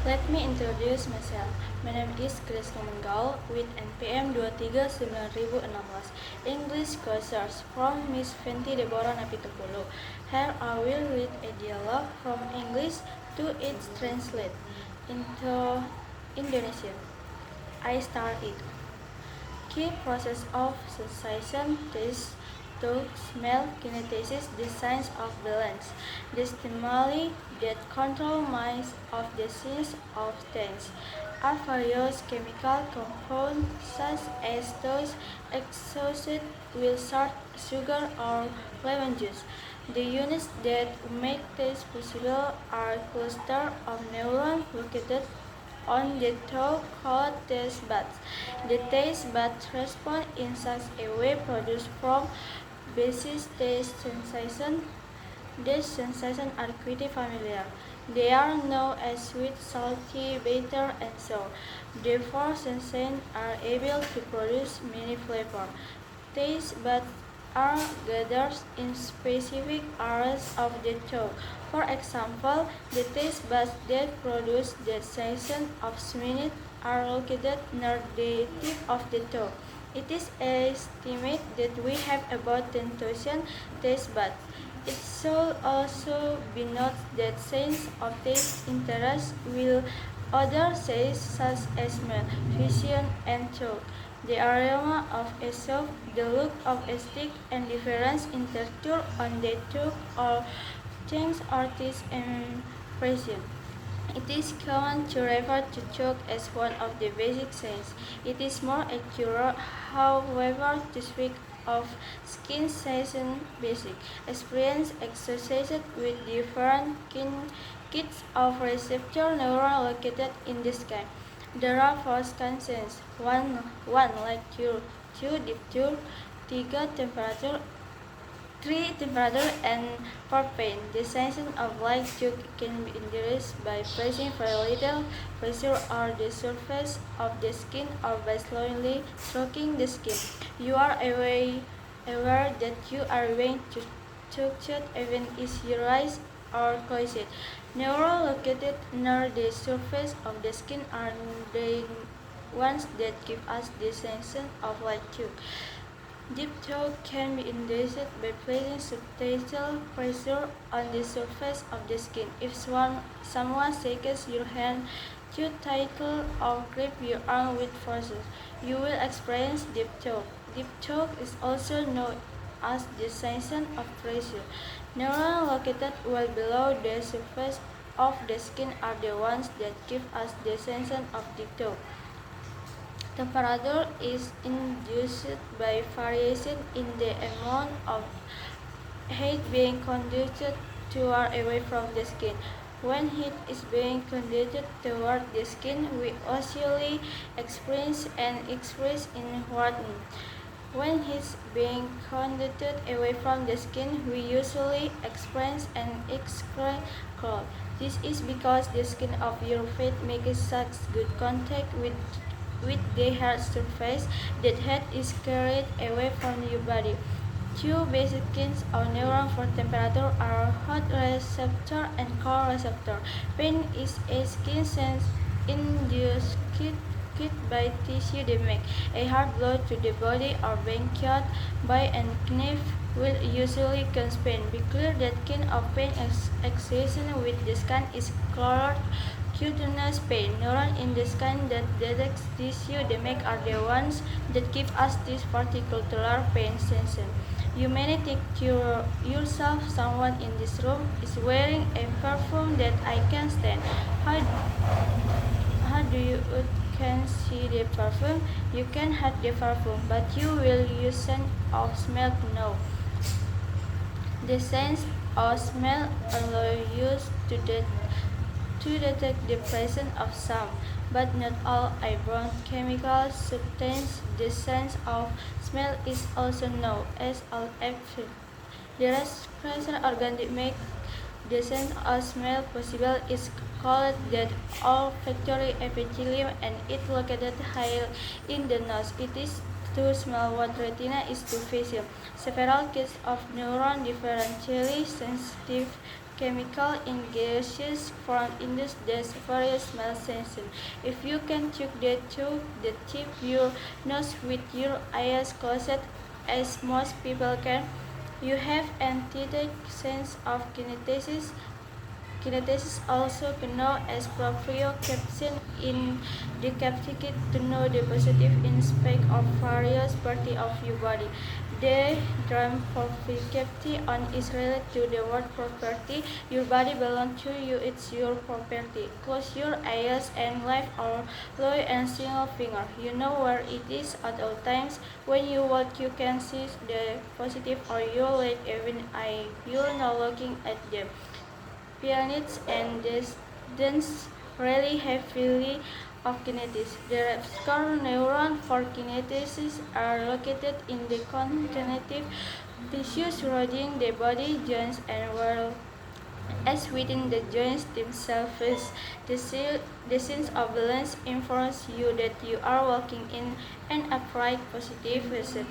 Let me introduce myself. My name is Chris Komenggaul with NPM 23916 English Courses from Miss Fenty Deborah Napitupulu. Here I will read a dialogue from English to its translate into Indonesian. I start it. Key process of sensation taste to smell kinesis, the science of balance, the stimuli that control minds of the sense of taste are various chemical compounds such as those associated with salt, sugar, or lemon juice. The units that make taste possible are clusters of neurons located on the toe called taste buds. The taste buds respond in such a way produced from basic taste sensation. These sensations are quite familiar. They are known as sweet, salty, bitter, and sour. Therefore, sensations are able to produce many flavors. Taste buds are gathered in specific areas of the toe. For example, the taste buds that produce the sensation of sweetness are located near the tip of the toe. It is estimated that we have about 10,000 taste buds. It should also be noted that sense of taste interacts with other senses such as smell, vision, and touch. The aroma of a soap, the look of a stick, and difference in texture on the tube all change artist impression. It is common to refer to chalk as one of the basic senses. It is more accurate, however, to speak of skin sensation basic experience associated with different kinds of receptor neurons located in the skin. There are four senses: one lecture, two dicture, tiga temperature, three temperature, and for pain. The sensation of light shock can be induced by placing very little pressure on the surface of the skin or by slowly stroking the skin. You are aware that you are going to touch it even if your eyes are closed. Neurons located near the surface of the skin are the ones that give us the sensation of light shock. Deep throat can be induced by placing substantial pressure on the surface of the skin. If someone shakes your hand too tightly or grips your arm with force, you will experience deep throat. Deep throat is also known as the sensation of pressure. Neurons located well below the surface of the skin are the ones that give us the sensation of deep throat. Temperature is induced by variation in the amount of heat being conducted toward away from the skin. When heat is being conducted toward the skin, we usually experience an increase in warmth. When heat is being conducted away from the skin, we usually experience an extreme cold. This is because the skin of your feet makes such good contact with the hard surface that heat is carried away from your body. Two basic kinds of neurons for temperature are hot receptor and cold receptor. Pain is a skin sense induced by tissue damage. A hard blow to the body or being cut by a knife will usually cause pain. Be clear that kind of pain association with the skin is called cutaneous pain. Neurons in the skin that detect tissue damage are the ones that give us this particular pain sensation. You may think yourself someone in this room is wearing a perfume that I can stand. How do you can see the perfume? You can have the perfume, but you will use scent or smell to know. The sense or smell allow you to detect the presence of some, but not all, airborne chemical substances. The sense of smell is also known as olfactory. The respiratory organ that makes the sense of smell possible is called the olfactory epithelium, and it is located high in the nose. It is to smell what retina is to vision. Several kinds of neurons differentially sensitive chemical in gaseous form induces various smell sensations. If you can chew the tip your nose with your eyes closed, as most people can, you have an intended sense of kinesis. Kinesis, also known as proprioception in the capacity to know the positive aspect of various parts of your body. The term proprioception is related to the word property. Your body belongs to you, it's your property. Close your eyes and lift or lower a single finger. You know where it is at all times. When you walk, you can see the positive or your leg even if you're not looking at them. Pianists and dance rely heavily of kinetics. The receptor neurons for kinetics are located in the connective tissue surrounding the body joints and well as within the joints themselves. The sense of balance informs you that you are walking in an upright positive position.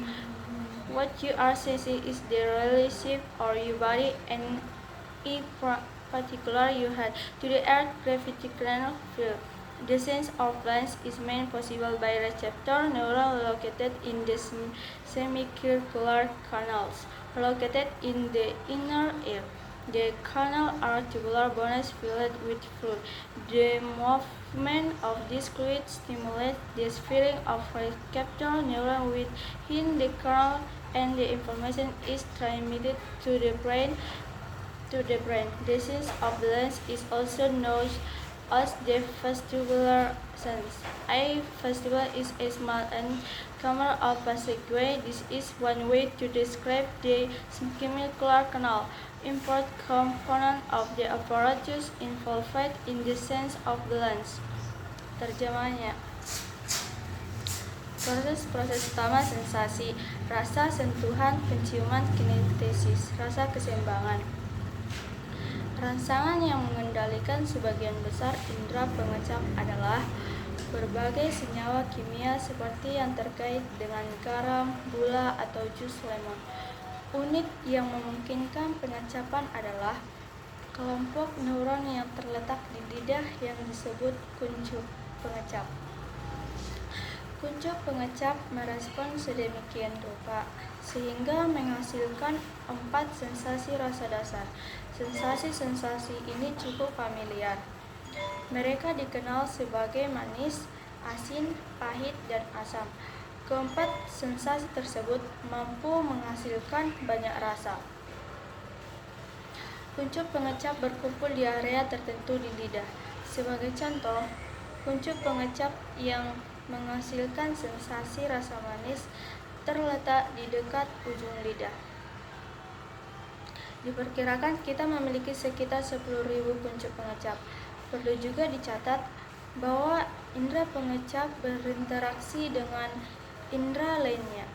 What you are sensing is the relationship of your body and in particular you had to the Earth's gravitational field. The sense of balance is made possible by receptor neurons located in the semicircular canals located in the inner ear. The canals are tubular bones filled with fluid. The movement of this fluid stimulates the firing of receptor neurons within the canal, and the information is transmitted to the brain. The sense of balance is also known as the vestibular sense. A vestibule is a small and camera of passageway. This is one way to describe the semicircular canal. Important component of the apparatus involved in the sense of balance. Terjemahnya. Proses utama sensasi, rasa, sentuhan, penciuman, kinesis, rasa keseimbangan. Rangsangan yang mengendalikan sebagian besar indera pengecap adalah berbagai senyawa kimia seperti yang terkait dengan garam, gula, atau jus lemon. Unit yang memungkinkan pengecapan adalah kelompok neuron yang terletak di lidah yang disebut kuncup pengecap. Kuncup pengecap merespon sedemikian rupa sehingga menghasilkan 4 sensasi rasa dasar. Sensasi-sensasi ini cukup familiar. Mereka dikenal sebagai manis, asin, pahit, dan asam. Keempat sensasi tersebut mampu menghasilkan banyak rasa. Kuncup pengecap berkumpul di area tertentu di lidah. Sebagai contoh, kuncup pengecap yang menghasilkan sensasi rasa manis terletak di dekat ujung lidah. Diperkirakan kita memiliki sekitar 10.000 kuncup pengecap. Perlu juga dicatat bahwa indera pengecap berinteraksi dengan indera lainnya,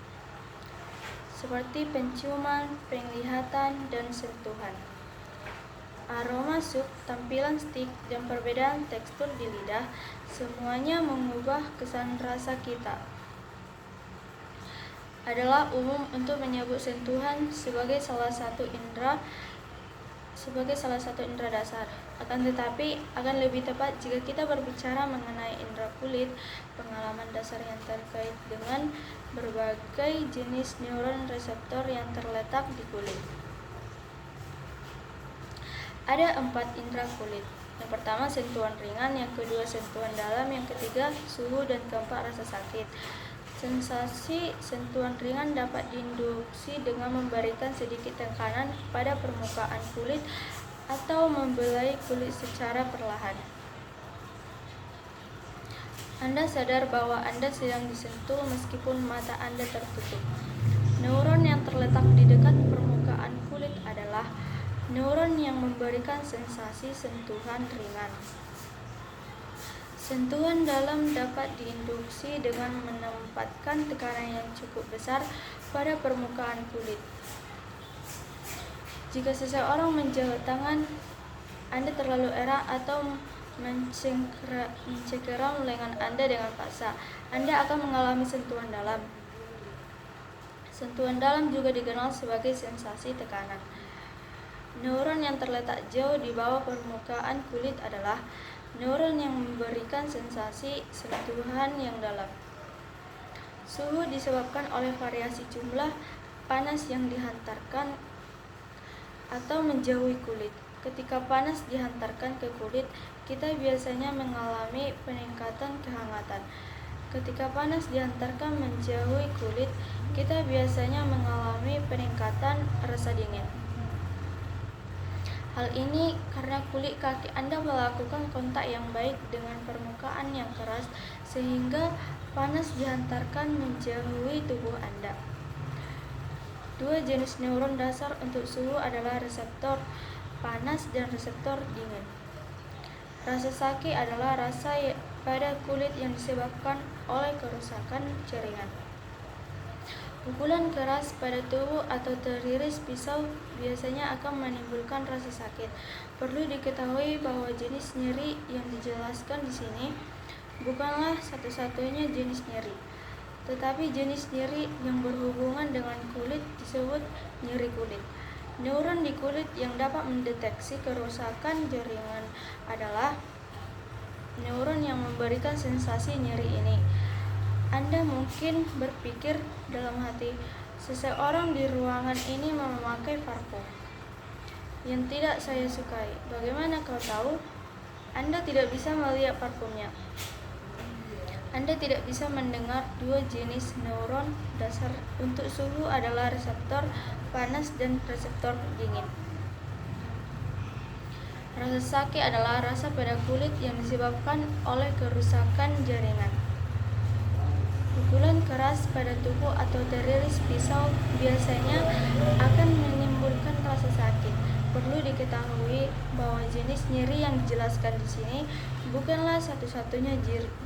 seperti penciuman, penglihatan, dan sentuhan. Aroma sup, tampilan stik, dan perbedaan tekstur di lidah, semuanya mengubah kesan rasa kita. Adalah umum untuk menyebut sentuhan sebagai salah satu indera dasar. Akan tetapi, akan lebih tepat jika kita berbicara mengenai indera kulit, pengalaman dasar yang terkait dengan berbagai jenis neuron reseptor yang terletak di kulit. Ada 4 indera kulit. Yang pertama sentuhan ringan, yang kedua sentuhan dalam, yang ketiga suhu, dan keempat rasa sakit. Sensasi sentuhan ringan dapat diinduksi dengan memberikan sedikit tekanan pada permukaan kulit atau membelai kulit secara perlahan. Anda sadar bahwa Anda sedang disentuh meskipun mata Anda tertutup. Neuron yang terletak di dekat permukaan kulit adalah neuron yang memberikan sensasi sentuhan ringan. Sentuhan dalam dapat diinduksi dengan menempatkan tekanan yang cukup besar pada permukaan kulit. Jika seseorang menjauh tangan Anda terlalu erat atau mencengkeram lengan Anda dengan paksa, Anda akan mengalami sentuhan dalam. Sentuhan dalam juga dikenal sebagai sensasi tekanan. Neuron yang terletak jauh di bawah permukaan kulit adalah neuron yang memberikan sensasi sentuhan yang dalam. Suhu disebabkan oleh variasi jumlah panas yang dihantarkan atau menjauhi kulit. Ketika panas dihantarkan ke kulit, kita biasanya mengalami peningkatan kehangatan. Ketika panas dihantarkan menjauhi kulit, kita biasanya mengalami peningkatan rasa dingin. Hal ini karena kulit kaki Anda melakukan kontak yang baik dengan permukaan yang keras sehingga panas dihantarkan menjauhi tubuh Anda. Dua jenis neuron dasar untuk suhu adalah reseptor panas dan reseptor dingin. Rasa sakit adalah rasa pada kulit yang disebabkan oleh kerusakan jaringan. Pukulan keras pada tubuh atau teriris pisau biasanya akan menimbulkan rasa sakit. Perlu diketahui bahwa jenis nyeri yang dijelaskan di sini bukanlah satu-satunya jenis nyeri, tetapi jenis nyeri yang berhubungan dengan kulit disebut nyeri kulit. Neuron di kulit yang dapat mendeteksi kerusakan jaringan adalah neuron yang memberikan sensasi nyeri ini. Anda mungkin berpikir dalam hati, seseorang di ruangan ini memakai parfum yang tidak saya sukai. Bagaimana kau tahu? Anda tidak bisa melihat parfumnya. Anda tidak bisa mendengar. Dua jenis neuron dasar untuk suhu adalah reseptor panas dan reseptor dingin. Rasa sakit adalah rasa pada kulit yang disebabkan oleh kerusakan jaringan. Pukulan keras pada tubuh atau teriris pisau biasanya akan menimbulkan rasa sakit. Perlu diketahui bahwa jenis nyeri yang dijelaskan di sini bukanlah satu-satunya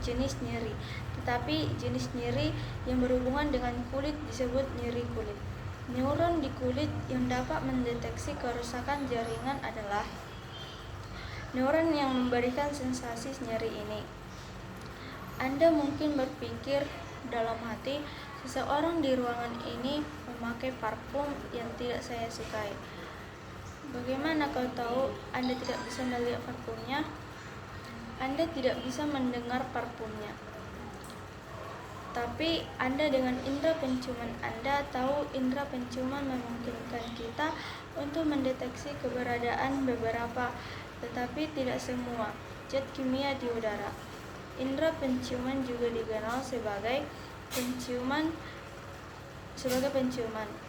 jenis nyeri, tetapi jenis nyeri yang berhubungan dengan kulit disebut nyeri kulit. Neuron di kulit yang dapat mendeteksi kerusakan jaringan adalah neuron yang memberikan sensasi nyeri ini. Anda mungkin berpikir dalam hati, seseorang di ruangan ini memakai parfum yang tidak saya sukai. Bagaimana kau tahu? Anda tidak bisa melihat parfumnya. Anda tidak bisa mendengar parfumnya. Tapi Anda dengan indera penciuman Anda tahu indera penciuman memungkinkan kita untuk mendeteksi keberadaan beberapa, tetapi tidak semua, zat kimia di udara. Indera penciuman juga dikenal sebagai penciuman.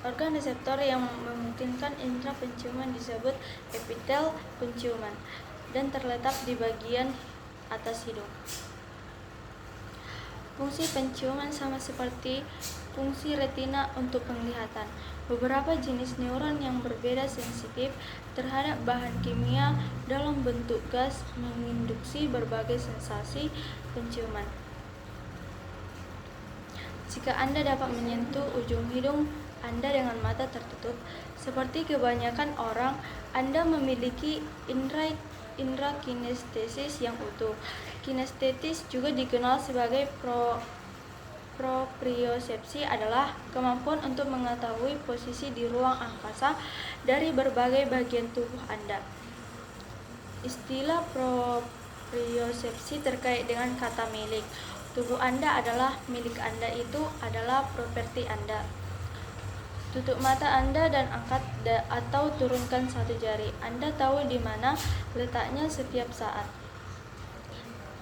Organ reseptor yang memungkinkan indera penciuman disebut epitel penciuman dan terletak di bagian atas hidung. Fungsi penciuman sama seperti fungsi retina untuk penglihatan. Beberapa jenis neuron yang berbeda sensitif terhadap bahan kimia dalam bentuk gas menginduksi berbagai sensasi penciuman. Jika Anda dapat menyentuh ujung hidung Anda dengan mata tertutup, seperti kebanyakan orang, Anda memiliki indera kinestesis yang utuh. Kinestesis juga dikenal sebagai propriosepsi adalah kemampuan untuk mengetahui posisi di ruang angkasa dari berbagai bagian tubuh Anda. Istilah propriosepsi terkait dengan kata milik. Tubuh Anda adalah milik Anda, itu adalah properti Anda. Tutup mata Anda dan angkat atau turunkan satu jari. Anda tahu di mana letaknya setiap saat.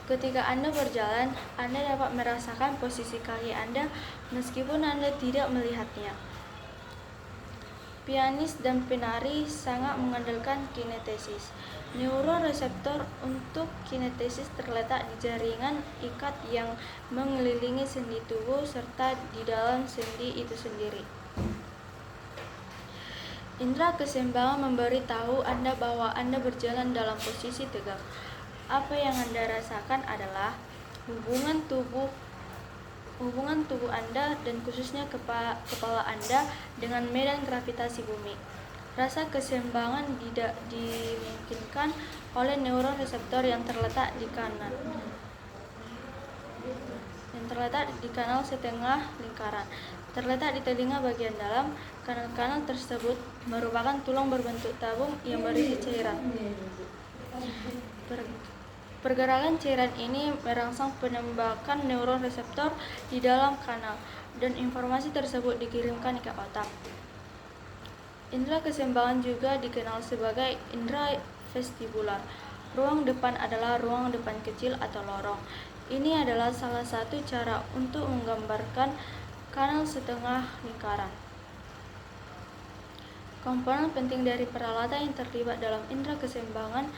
Ketika Anda berjalan, Anda dapat merasakan posisi kaki Anda meskipun Anda tidak melihatnya. Pianis dan penari sangat mengandalkan kinestesis. Neuroreseptor untuk kinestesis terletak di jaringan ikat yang mengelilingi sendi tubuh serta di dalam sendi itu sendiri. Indera keseimbangan memberitahu Anda bahwa Anda berjalan dalam posisi tegak. Apa yang Anda rasakan adalah hubungan tubuh Anda dan khususnya kepala Anda dengan medan gravitasi bumi. Rasa keseimbangan tidak dimungkinkan oleh neuron reseptor yang terletak di kanal setengah lingkaran. terletak di telinga bagian dalam. Kanal-kanal tersebut merupakan tulang berbentuk tabung yang berisi cairan. Pergerakan cairan ini merangsang penembakan neuron reseptor di dalam kanal, dan informasi tersebut dikirimkan ke otak. Indera keseimbangan juga dikenal sebagai indera vestibular. Ruang depan adalah ruang depan kecil atau lorong. Ini adalah salah satu cara untuk menggambarkan kanal setengah lingkaran. Komponen penting dari peralatan yang terlibat dalam indera keseimbangan